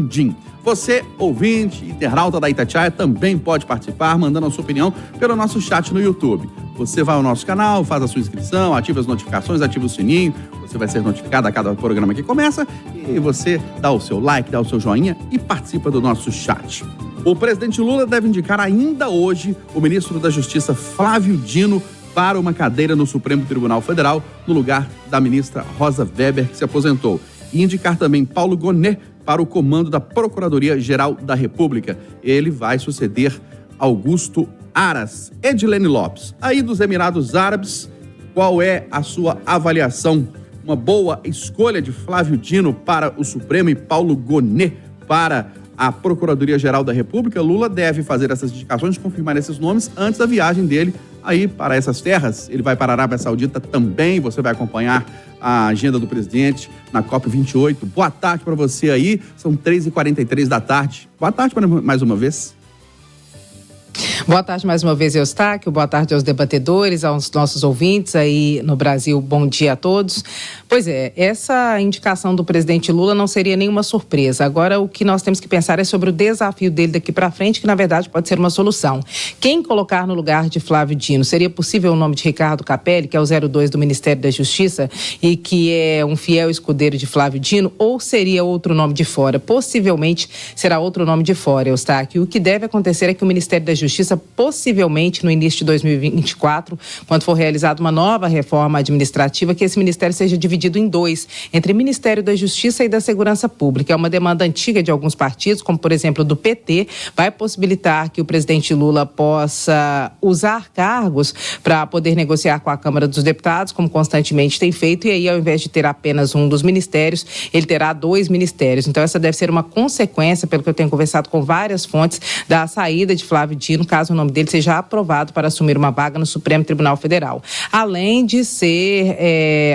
Mundim. Você, ouvinte, internauta da Itatiaia, também pode participar, mandando a sua opinião pelo nosso chat no YouTube. Você vai ao nosso canal, faz a sua inscrição, ativa as notificações, ativa o sininho, você vai ser notificado a cada programa que começa e você dá o seu like, dá o seu joinha e participa do nosso chat. O presidente Lula deve indicar ainda hoje o ministro da Justiça, Flávio Dino, para uma cadeira no Supremo Tribunal Federal, no lugar da ministra Rosa Weber, que se aposentou. E indicar também Paulo Gonet para o comando da Procuradoria-Geral da República. Ele vai suceder Augusto Aras. Edilene Lopes, aí dos Emirados Árabes, qual é a sua avaliação? Uma boa escolha de Flávio Dino para o Supremo e Paulo Gonet para a Procuradoria-Geral da República? Lula deve fazer essas indicações, confirmar esses nomes antes da viagem dele aí para essas terras. Ele vai para a Arábia Saudita também. Você vai acompanhar a agenda do presidente na COP28. Boa tarde para você aí. São 3h43 da tarde. Boa tarde mais uma vez. Boa tarde mais uma vez, Eustáquio. Boa tarde aos debatedores, aos nossos ouvintes aí no Brasil. Bom dia a todos. Pois é, essa indicação do presidente Lula não seria nenhuma surpresa. Agora, o que nós temos que pensar é sobre o desafio dele daqui para frente, que na verdade pode ser uma solução. Quem colocar no lugar de Flávio Dino? Seria possível o nome de Ricardo Capelli, que é o 02 do Ministério da Justiça e que é um fiel escudeiro de Flávio Dino, ou seria outro nome de fora? Possivelmente será outro nome de fora, Eustáquio. O que deve acontecer é que o Ministério da Justiça, possivelmente no início de 2024, quando for realizada uma nova reforma administrativa, que esse ministério seja dividido em dois, entre Ministério da Justiça e da Segurança Pública. É uma demanda antiga de alguns partidos, como por exemplo do PT, vai possibilitar que o presidente Lula possa usar cargos para poder negociar com a Câmara dos Deputados, como constantemente tem feito, e aí ao invés de ter apenas um dos ministérios, ele terá 2 ministérios. Então essa deve ser uma consequência, pelo que eu tenho conversado com várias fontes, da saída de Flávio Dino, caso o nome dele seja aprovado para assumir uma vaga no Supremo Tribunal Federal. Além de ser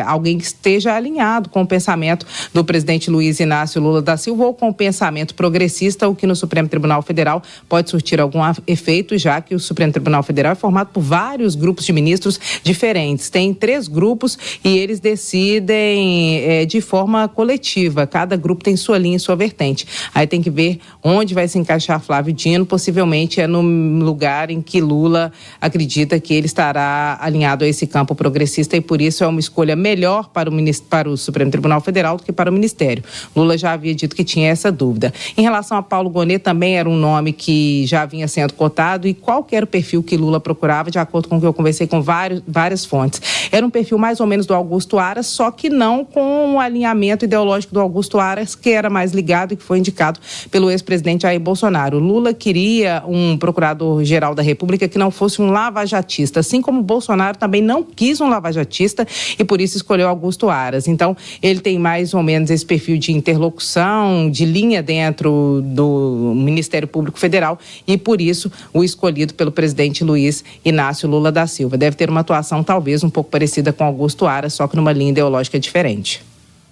alguém que esteja alinhado com o pensamento do presidente Luiz Inácio Lula da Silva ou com o pensamento progressista, o que no Supremo Tribunal Federal pode surtir algum efeito, já que o Supremo Tribunal Federal é formado por vários grupos de ministros diferentes. Tem 3 grupos e eles decidem de forma coletiva. Cada grupo tem sua linha e sua vertente. Aí tem que ver onde vai se encaixar Flávio Dino. Possivelmente é no lugar em que Lula acredita que ele estará alinhado a esse campo progressista e por isso é uma escolha melhor para o Supremo Tribunal Federal do que para o Ministério. Lula já havia dito que tinha essa dúvida. Em relação a Paulo Gonet, também era um nome que já vinha sendo cotado. E qual que era o perfil que Lula procurava, de acordo com o que eu conversei com várias fontes? Era um perfil mais ou menos do Augusto Aras, só que não com o alinhamento ideológico do Augusto Aras, que era mais ligado e que foi indicado pelo ex-presidente Jair Bolsonaro. Lula queria um procurador-geral da República que não fosse um lavajatista, assim como Bolsonaro também não quis um lavajatista e por isso escolheu Augusto Aras. Então, ele tem mais ou menos esse perfil de interlocução, de linha dentro do Ministério Público Federal e por isso o escolhido pelo presidente Luiz Inácio Lula da Silva. Deve ter uma atuação talvez um pouco parecida com Augusto Aras, só que numa linha ideológica diferente.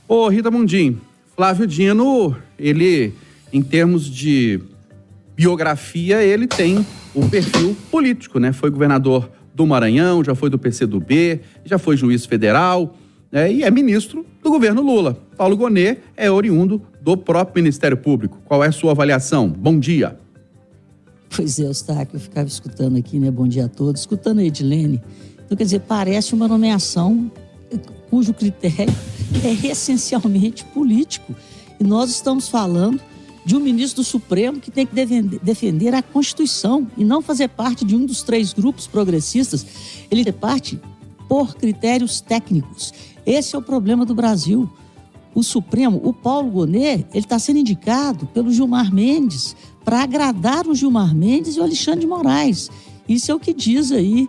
Ô Rita Mundim, Flávio Dino, ele, em termos de biografia, ele tem um perfil político, né? Foi governador do Maranhão, já foi do PCdoB, já foi juiz federal, né? E é ministro do governo Lula. Paulo Gonet é oriundo do próprio Ministério Público. Qual é a sua avaliação? Bom dia. Pois é, Eustáquio, eu ficava escutando aqui, né? Bom dia a todos. Escutando a Edilene. Então, quer dizer, parece uma nomeação cujo critério é essencialmente político. E nós estamos falando de um ministro do Supremo que tem que defender a Constituição e não fazer parte de um dos 3 grupos progressistas. Ele é parte por critérios técnicos. Esse é o problema do Brasil. O Supremo, o Paulo Gonet, ele está sendo indicado pelo Gilmar Mendes para agradar o Gilmar Mendes e o Alexandre de Moraes. Isso é o que dizem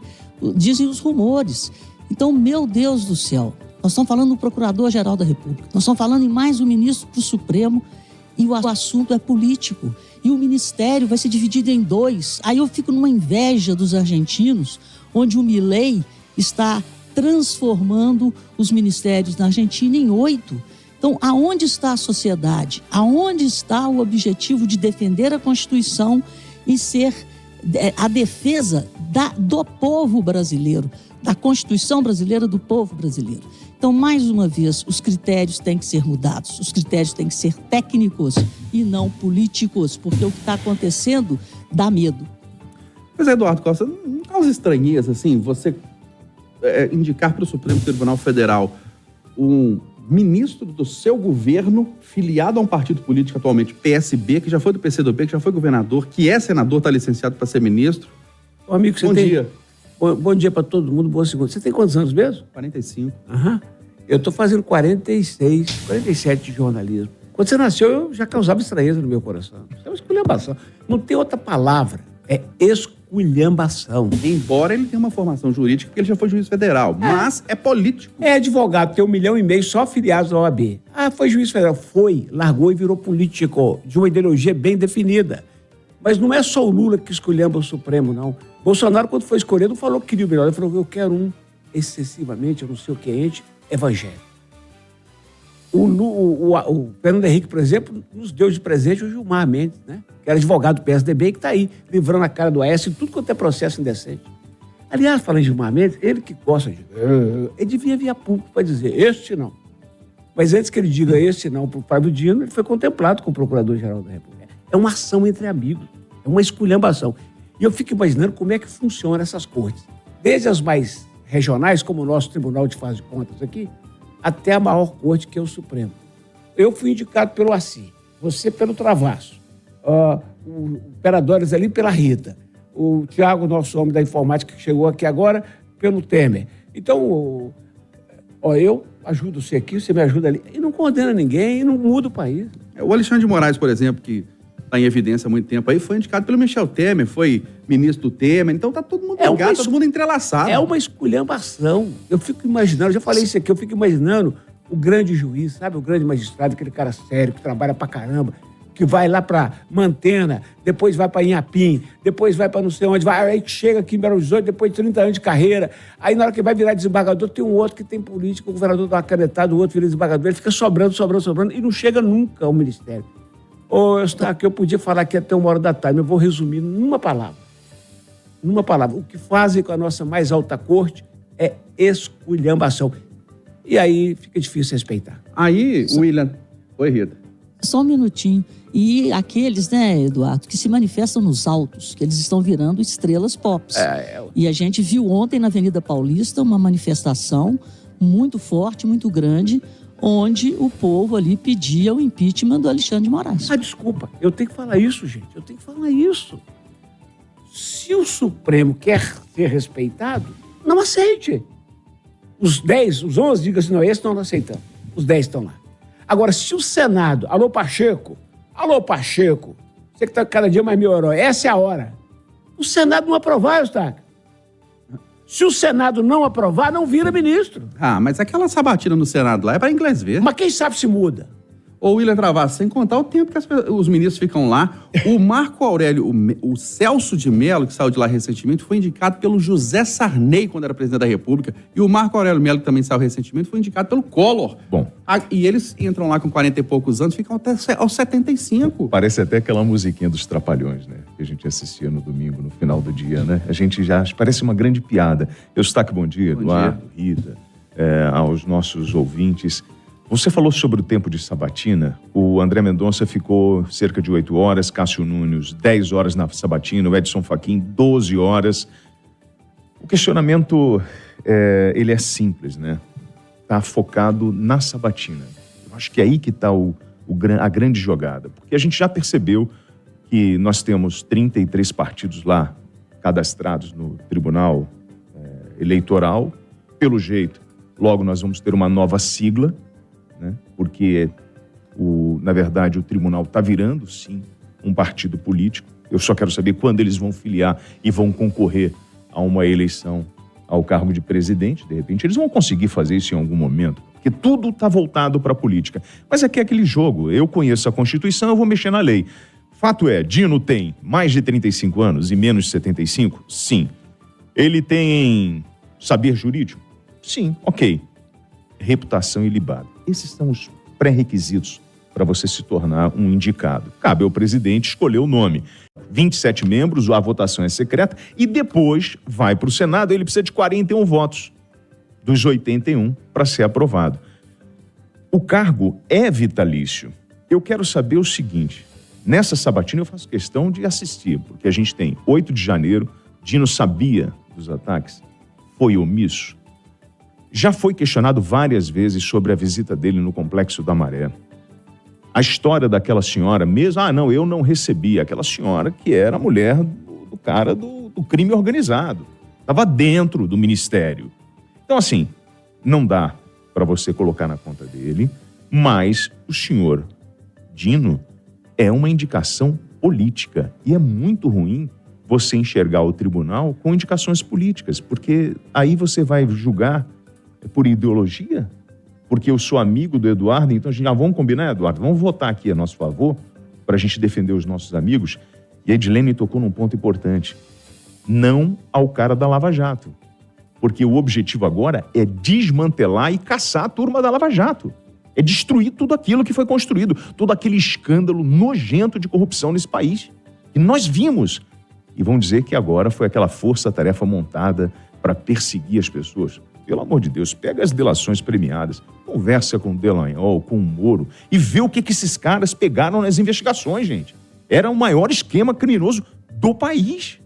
os rumores. Então, meu Deus do céu, nós estamos falando do Procurador-Geral da República, nós estamos falando em mais um ministro para o Supremo e o assunto é político. E o ministério vai ser dividido em 2. Aí eu fico numa inveja dos argentinos, onde o Milei está transformando os ministérios na Argentina em 8. Então, aonde está a sociedade? Aonde está o objetivo de defender a Constituição e ser a defesa do povo brasileiro, da Constituição brasileira, do povo brasileiro? Então, mais uma vez, os critérios têm que ser mudados. Os critérios têm que ser técnicos e não políticos, porque o que está acontecendo dá medo. Mas, Eduardo Costa, não causa estranheza, assim, você indicar para o Supremo Tribunal Federal um ministro do seu governo, filiado a um partido político atualmente, PSB, que já foi do PCdoB, que já foi governador, que é senador, está licenciado para ser ministro. Ô, amigo, Bom dia. Bom dia para todo mundo, boa segunda. Você tem quantos anos mesmo? 45. Aham. Eu estou fazendo 46, 47 de jornalismo. Quando você nasceu, eu já causava estranheza no meu coração. Isso é uma esculhambação. Não tem outra palavra. É esculhambação. Embora ele tenha uma formação jurídica, porque ele já foi juiz federal, mas é político. É advogado, tem 1,5 milhão só afiliados da OAB. Ah, foi juiz federal. Foi, largou e virou político, de uma ideologia bem definida. Mas não é só o Lula que esculhamba o Supremo, não. Bolsonaro, quando foi escolhido, falou que queria o melhor. Ele falou, eu quero um excessivamente, eu não sei o que é, evangélico. O Fernando Henrique, por exemplo, nos deu de presente o Gilmar Mendes, né? Que era advogado do PSDB, que está aí, livrando a cara do Aécio em tudo quanto é processo indecente. Aliás, falando em Gilmar Mendes, ele que gosta de... Ele devia vir a público para dizer, este não. Mas antes que ele diga este não para o Fábio Dino, ele foi contemplado com o Procurador-Geral da República. É uma ação entre amigos, é uma esculhambação. E eu fico imaginando como é que funcionam essas cortes. Desde as mais regionais, como o nosso Tribunal de Faz de Contas aqui, até a maior corte, que é o Supremo. Eu fui indicado pelo Assi, você pelo Travasso, o Peradores ali pela Rita, o Tiago, nosso homem da informática que chegou aqui agora, pelo Temer. Então, eu ajudo você aqui, você me ajuda ali. E não condena ninguém, e não muda o país. O Alexandre de Moraes, por exemplo, que está em evidência há muito tempo aí, foi indicado pelo Michel Temer, foi ministro do Temer, então tá todo mundo ligado, todo mundo entrelaçado. É uma esculhambação. Eu fico imaginando, já falei isso aqui, eu fico imaginando o grande juiz, sabe? O grande magistrado, aquele cara sério, que trabalha pra caramba, que vai lá pra Mantena, depois vai pra Inhapim, depois vai pra não sei onde, aí chega aqui em Belo Horizonte, depois de 30 anos de carreira, aí na hora que vai virar desembargador, tem um outro que tem política, o governador dá uma canetada, o outro vira desembargador, ele fica sobrando, e não chega nunca ao ministério. Eustáquio, eu podia falar aqui até 1h da tarde, mas eu vou resumir numa palavra. Numa palavra. O que fazem com a nossa mais alta corte é esculhambação. E aí fica difícil respeitar. Aí, William... Oi, Rita. Só um minutinho. E aqueles, né, Eduardo, que se manifestam nos autos, que eles estão virando estrelas pops. E a gente viu ontem na Avenida Paulista uma manifestação muito forte, muito grande, onde o povo ali pedia o impeachment do Alexandre de Moraes. Desculpa, eu tenho que falar isso, gente. Eu tenho que falar isso. Se o Supremo quer ser respeitado, não aceite. Os 10, os 11, diga assim, não, esse não aceitamos. Os 10 estão lá. Agora, se o Senado, alô Pacheco, você que está cada dia mais meu herói, essa é a hora. O Senado não aprovar, Eustáquio. Se o Senado não aprovar, não vira ministro. Mas aquela sabatina no Senado lá é para inglês ver. Mas quem sabe se muda. Ô, William Travasso, sem contar o tempo que os ministros ficam lá, o Marco Aurélio, o Celso de Mello, que saiu de lá recentemente, foi indicado pelo José Sarney, quando era presidente da República, e o Marco Aurélio Mello, que também saiu recentemente, foi indicado pelo Collor. Bom. E eles entram lá com 40 e poucos anos, ficam até aos 75. Parece até aquela musiquinha dos Trapalhões, né? Que a gente assistia no domingo, no final do dia, né? A gente já... Parece uma grande piada. Eustáquio, bom dia. Eduardo, Rita, aos nossos ouvintes. Você falou sobre o tempo de sabatina. O André Mendonça ficou cerca de 8 horas, Cássio Nunes 10 horas na sabatina, o Edson Fachin 12 horas. O questionamento, ele é simples, né? Está focado na sabatina. Eu acho que é aí que está a grande jogada. Porque a gente já percebeu que nós temos 33 partidos lá cadastrados no Tribunal Eleitoral. Pelo jeito, logo nós vamos ter uma nova sigla, né? Porque, na verdade, o tribunal está virando, sim, um partido político. Eu só quero saber quando eles vão filiar e vão concorrer a uma eleição ao cargo de presidente. De repente, eles vão conseguir fazer isso em algum momento, porque tudo está voltado para a política. Mas aqui é aquele jogo. Eu conheço a Constituição, eu vou mexer na lei. Fato é, Dino tem mais de 35 anos e menos de 75? Sim. Ele tem saber jurídico? Sim, ok. Reputação ilibada. Esses são os pré-requisitos para você se tornar um indicado. Cabe ao presidente escolher o nome. 27 membros, a votação é secreta e depois vai para o Senado, ele precisa de 41 votos dos 81 para ser aprovado. O cargo é vitalício. Eu quero saber o seguinte, nessa sabatina eu faço questão de assistir, porque a gente tem 8 de janeiro, Dino sabia dos ataques, foi omisso. Já foi questionado várias vezes sobre a visita dele no Complexo da Maré. A história daquela senhora mesmo, não, eu não recebi. Aquela senhora que era a mulher do cara do crime organizado. Estava dentro do ministério. Então, assim, não dá para você colocar na conta dele, mas o senhor Dino é uma indicação política. E é muito ruim você enxergar o tribunal com indicações políticas, porque aí você vai julgar por ideologia, porque eu sou amigo do Eduardo, então a gente, vamos combinar, Eduardo, vamos votar aqui a nosso favor para a gente defender os nossos amigos. E a Edilene tocou num ponto importante, não ao cara da Lava Jato, porque o objetivo agora é desmantelar e caçar a turma da Lava Jato, é destruir tudo aquilo que foi construído, todo aquele escândalo nojento de corrupção nesse país, que nós vimos. E vão dizer que agora foi aquela força-tarefa montada para perseguir as pessoas. Pelo amor de Deus, pega as delações premiadas, conversa com o Delanhol, com o Moro e vê o que esses caras pegaram nas investigações, gente. Era o maior esquema criminoso do país.